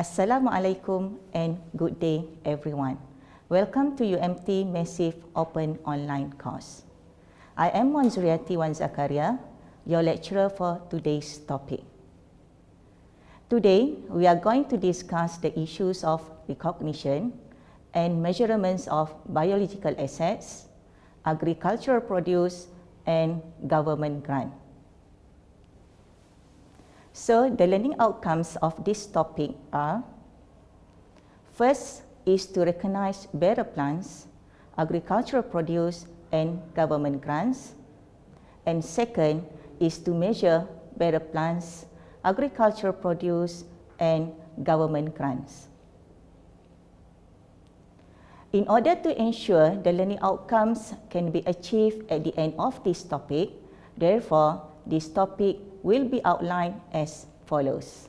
Assalamualaikum and good day everyone. Welcome to UMT Massive Open Online course. I am Wan Zuriati Wan Zakaria, your lecturer for today's topic. Today, we are going to discuss the issues of recognition and measurements of biological assets, agricultural produce, and government grant. So, the learning outcomes of this topic are: first is to recognize bearer plants, agricultural produce, and government grants. And second is to measure bearer plants, agricultural produce, and government grants. In order to ensure the learning outcomes can be achieved at the end of this topic, therefore, this topic will be outlined as follows.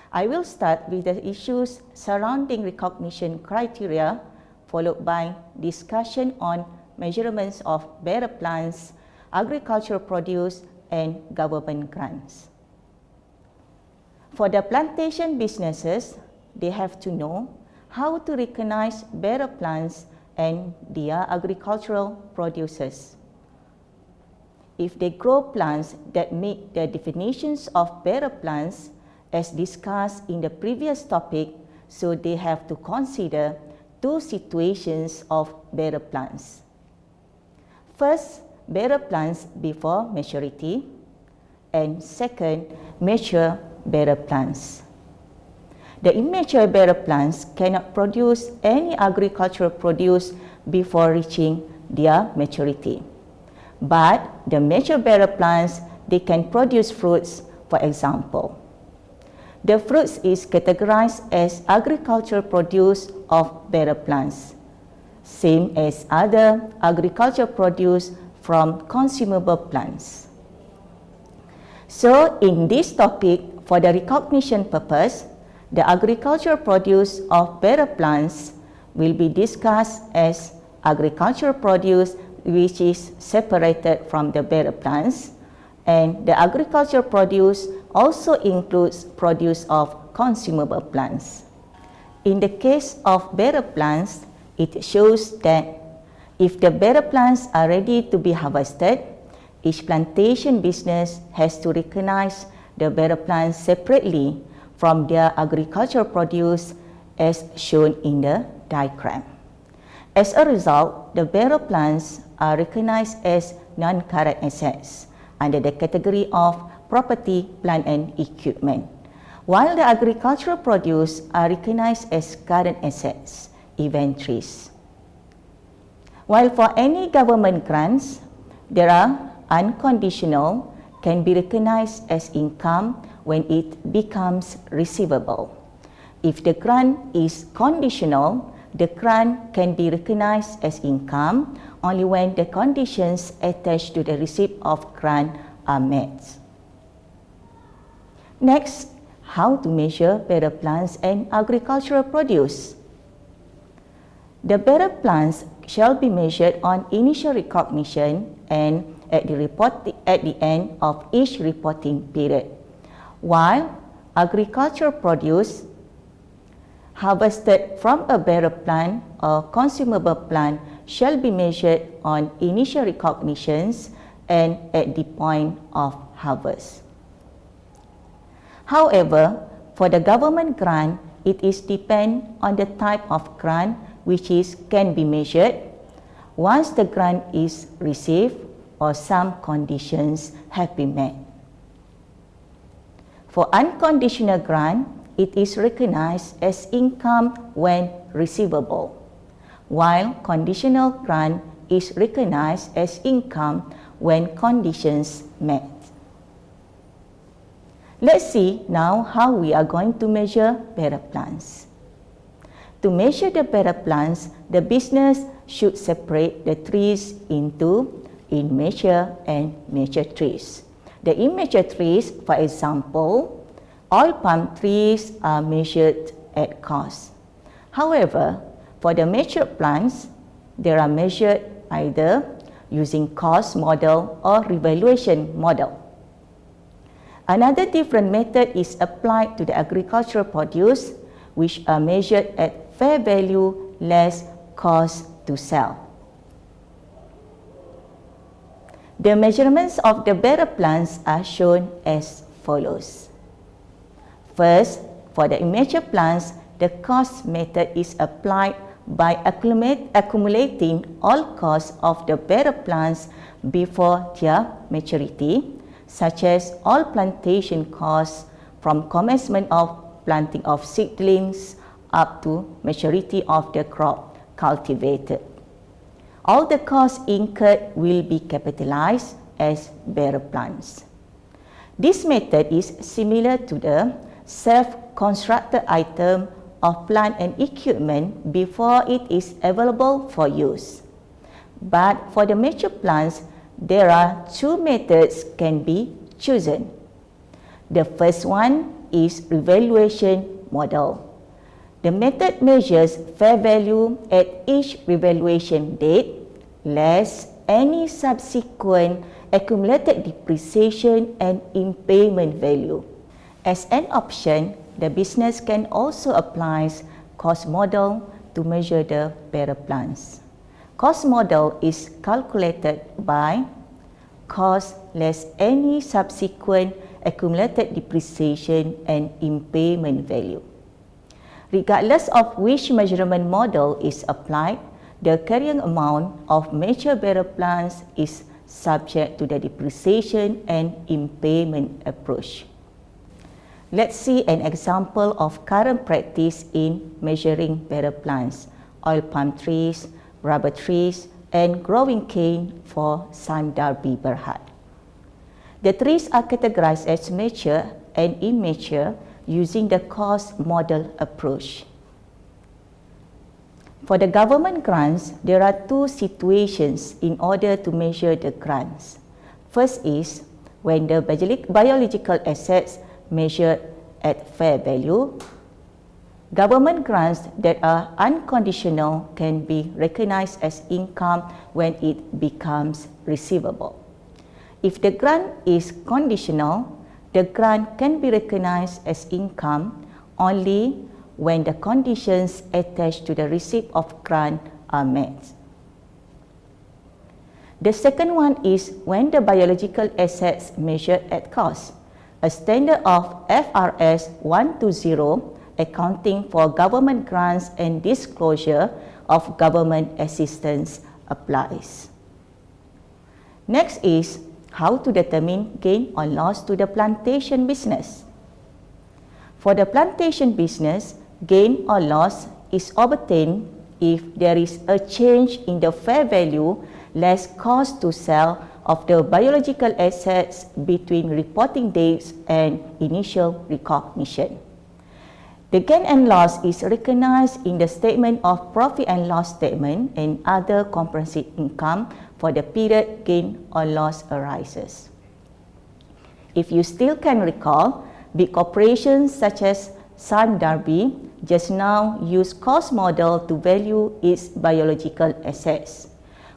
I will start with the issues surrounding recognition criteria, followed by discussion on measurements of bearer plants, agricultural produce, and government grants. For the plantation businesses, they have to know how to recognize bearer plants and their agricultural produces. If they grow plants that meet the definitions of bearer plants as discussed in the previous topic, so they have to consider two situations of bearer plants. First, bearer plants before maturity, and second, mature bearer plants. The immature bearer plants cannot produce any agricultural produce before reaching their maturity. But the mature bearer plants, they can produce fruits, for example. The fruits is categorized as agricultural produce of bearer plants, same as other agricultural produce from consumable plants. So in this topic, for the recognition purpose, the agricultural produce of bearer plants will be discussed as agricultural produce which is separated from the bearer plants, and the agricultural produce also includes produce of consumable plants. In the case of bearer plants, it shows that if the bearer plants are ready to be harvested, each plantation business has to recognize the bearer plants separately from their agricultural produce as shown in the diagram. As a result, the bearer plants are recognized as non-current assets under the category of property, plant and equipment, while the agricultural produce are recognized as current assets, inventories. While for any government grants, there are unconditional, can be recognized as income when it becomes receivable. If the grant is conditional, the grant can be recognized as income only when the conditions attached to the receipt of grant are met. Next, how to measure bearer plants and agricultural produce. The bearer plants shall be measured on initial recognition and at the end of each reporting period, while agricultural produce harvested from a bearer plant or consumable plant shall be measured on initial recognitions and at the point of harvest. However, for the government grant, it is depend on the type of grant which can be measured once the grant is received or some conditions have been met. For unconditional grant, it is recognized as income when receivable, while conditional grant is recognized as income when conditions met. Let's see now how we are going to measure bearer plants. To measure the bearer plants, the business should separate the trees into immature and mature trees. The immature trees, for example, oil palm trees are measured at cost. However, for the mature plants, they are measured either using cost model or revaluation model. Another different method is applied to the agricultural produce, which are measured at fair value less cost to sell. The measurements of the bearer plants are shown as follows. First, for the immature plants, the cost method is applied by accumulating all costs of the bearer plants before their maturity, such as all plantation costs from commencement of planting of seedlings up to maturity of the crop cultivated. All the costs incurred will be capitalized as bearer plants. This method is similar to the self-constructed item of plant and equipment before it is available for use. But for the mature plants, there are two methods can be chosen. The first one is revaluation model. The method measures fair value at each revaluation date, less any subsequent accumulated depreciation and impairment value. As an option, the business can also apply cost model to measure the bearer plants. Cost model is calculated by cost less any subsequent accumulated depreciation and impairment value. Regardless of which measurement model is applied, the carrying amount of mature bearer plants is subject to the depreciation and impairment approach. Let's see an example of current practice in measuring bearer plants, oil palm trees, rubber trees, and growing cane for Sime Darby Berhad. The trees are categorized as mature and immature using the cost model approach. For the government grants, there are two situations in order to measure the grants. First is when the biological assets measured at fair value. Government grants that are unconditional can be recognized as income when it becomes receivable. If the grant is conditional, the grant can be recognized as income only when the conditions attached to the receipt of grant are met. The second one is when the biological assets measured at cost. A standard of FRS 120 accounting for government grants and disclosure of government assistance applies. Next is how to determine gain or loss to the plantation business. For the plantation business, gain or loss is obtained if there is a change in the fair value less cost to sell of the biological assets between reporting dates and initial recognition. The gain and loss is recognized in the statement of profit and loss statement and other comprehensive income for the period gain or loss arises. If you still can recall, big corporations such as Sime Darby just now use cost model to value its biological assets.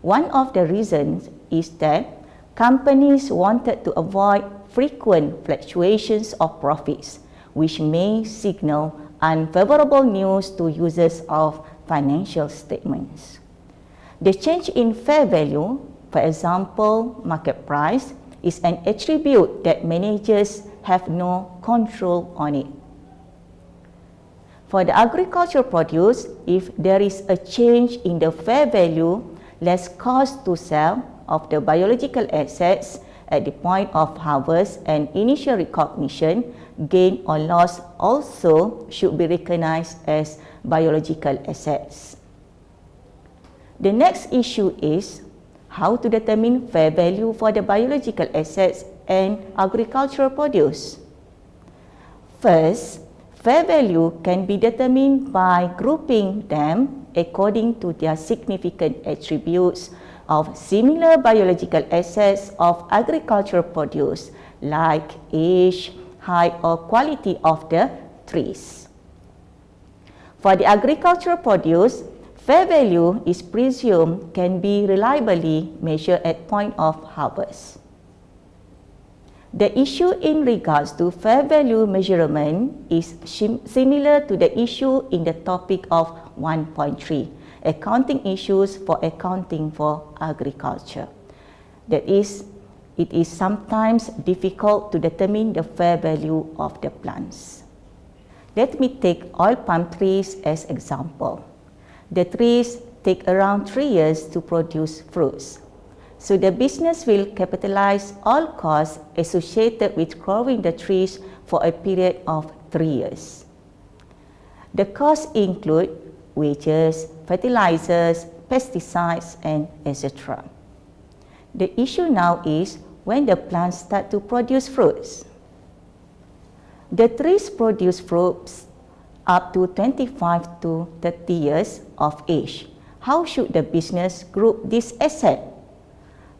One of the reasons is that companies wanted to avoid frequent fluctuations of profits, which may signal unfavorable news to users of financial statements. The change in fair value, for example, market price, is an attribute that managers have no control on it. For the agricultural produce, if there is a change in the fair value, less cost to sell of the biological assets at the point of harvest and initial recognition, gain or loss also should be recognized as biological assets. The next issue is how to determine fair value for the biological assets and agricultural produce. First, fair value can be determined by grouping them according to their significant attributes of similar biological assets of agricultural produce like age, height or quality of the trees. For the agricultural produce, fair value is presumed can be reliably measured at point of harvest. The issue in regards to fair value measurement is similar to the issue in the topic of 1.3, accounting issues for accounting for agriculture. That is, it is sometimes difficult to determine the fair value of the plants. Let me take oil palm trees as example. The trees take around 3 years to produce fruits. So the business will capitalize all costs associated with growing the trees for a period of 3 years. The costs include wages, fertilizers, pesticides, and etc. The issue now is when the plants start to produce fruits. The trees produce fruits up to 25 to 30 years of age. How should the business group this asset?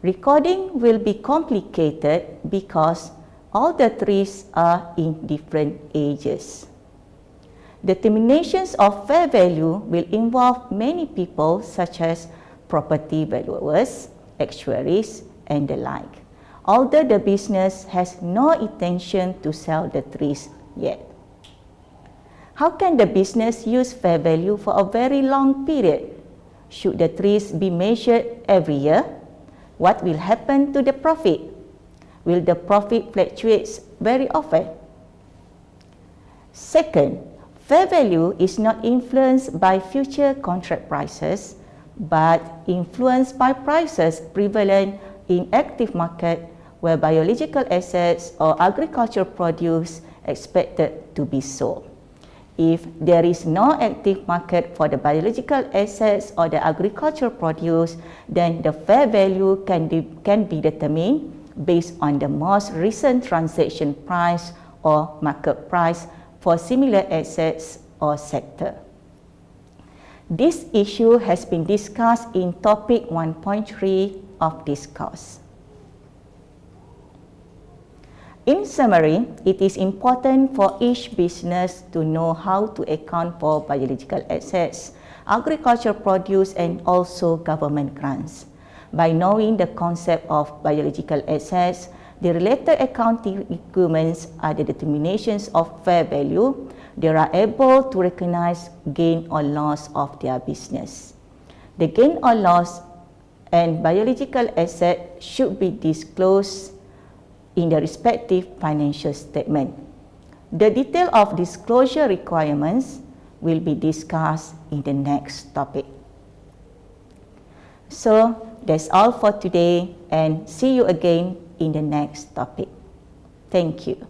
Recording will be complicated because all the trees are in different ages. Determinations of fair value will involve many people such as property valuers, actuaries, and the like, although the business has no intention to sell the trees yet. How can the business use fair value for a very long period? Should the trees be measured every year? What will happen to the profit? Will the profit fluctuate very often? Second, fair value is not influenced by future contract prices, but influenced by prices prevalent in active market where biological assets or agricultural produce expected to be sold. If there is no active market for the biological assets or the agricultural produce, then the fair value can be determined based on the most recent transaction price or market price for similar assets or sector. This issue has been discussed in topic 1.3 of this course. In summary, it is important for each business to know how to account for biological assets, agricultural produce, and also government grants. By knowing the concept of biological assets, the related accounting requirements are the determinations of fair value. They are able to recognize gain or loss of their business. The gain or loss and biological asset should be disclosed in the respective financial statement. The detail of disclosure requirements will be discussed in the next topic. So that's all for today, and see you again in the next topic. Thank you.